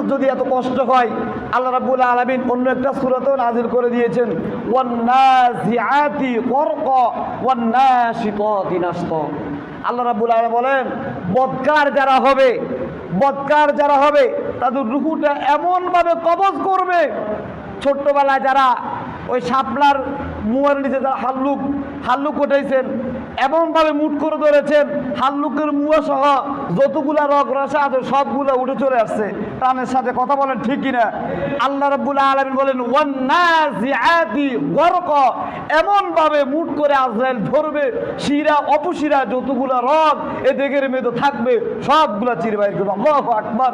মানুষ যদি এত কষ্ট হয়, আল্লাহ রাব্বুল আলামিন অন্য একটা সূরাতেও নাযিল করে দিয়েছেন, ওয়ান্নাজিআতি গরকা ওয়ান্নাশিতাতি নাশতা। আল্লাহ রাব্বুল আলামিন বলেন, বদকার যারা হবে তাদের রূহটা এমনভাবে কবজ করবে। ছোট্টবেলায় যারা ওই শাপলার মুয়ের নিচে যারা হাল্লুক উঠাইছেন, এমনভাবে মুট করে ধরেছেন, হাল্লুকের মুয়া সহ যতগুলা রগ রসা আছে সবগুলো উঠে চলে আসছে। প্রাণের সাথে কথা বলেন ঠিক কিনা? আল্লাহ রাব্বুল আলামিন বলেন, ওয়ান্নাজিআতি গরকা, এমনভাবে মুট করে আজরাইল ধরবে, শিরা অপশিরা যতগুলা রগ এ দেগের মেয়েদের থাকবে সবগুলা চির বাইর করবে। আল্লাহু আকবার।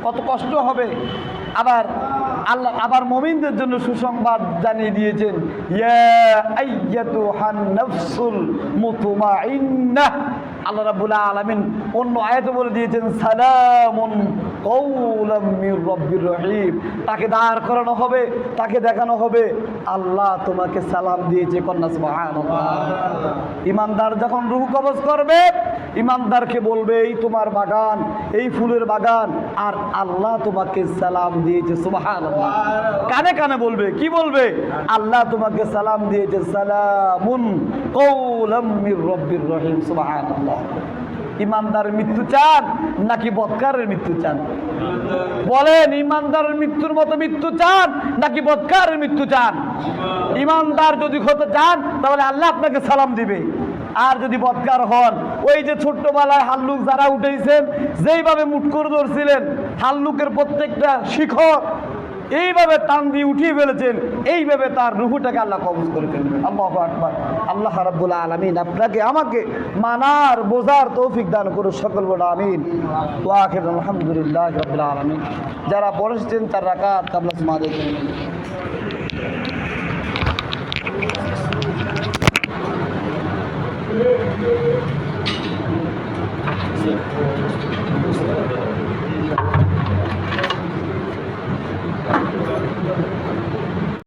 কত কষ্ট হবে। আবার মুমিনদের জন্য সুসংবাদ জানিয়ে দিয়েছেন, ইয়া আইয়াতুহান নাফসুল মুতমাইন্নাহ। আল্লাহ রাব্বুল আলামিন অন্য আয়াতে বলে দিয়েছেন, সালামুন কাওলাম মির রাব্বির রহিম। তাকে দাঁড় করানো হবে, তাকে দেখানো হবে আল্লাহ তোমাকে সালাম দিয়েছে। কন্যা সুবহানাল্লাহ। ইমানদার যখন রূহ কবজ করবে, ইমানদারকে বলবে, এই তোমার বাগান, এই ফুলের বাগান, আর আল্লাহ তোমাকে সালাম দিয়েছে। সুবহানাল্লাহ। কানে কানে বলবে, কি বলবে? আল্লাহ তোমাকে সালাম দিয়েছে, সালামুন কাওলাম মির রাব্বির রহিম। সুবহানাল্লাহ। ইমানদারের মৃত্যু চান নাকি বদকারের মৃত্যু চান? বলেন, ইমানদারের মৃত্যুর মতো মৃত্যু চান নাকি বদকারের মৃত্যু চান? ইমানদার যদি হতে চান তাহলে আল্লাহ আপনাকে সালাম দিবে। আর যদি বদকার হন, ওই যে ছোট্টবেলায় হাল্লুক যারা উঠেছেন, যেইভাবে মুট করে ধরছিলেন, হাল্লুকের প্রত্যেকটা শিখর এইভাবে টান দিয়ে উঠিয়ে ফেলেছেন, এইভাবে তার রূহটাকে আল্লাহ কবজ করে ফেলবেন। আল্লাহু আকবার। আল্লাহ রাব্বুল আলামিন আপনাকে আমাকে মানার বোঝার তৌফিক দান করুন। সকল বড় আমিন। ওয়া আখিরু আলহামদুলিল্লাহি রাব্বিল আলামিন। যারা পড়েছেন 4 রাকাত কাবলা সুমাদের জন্য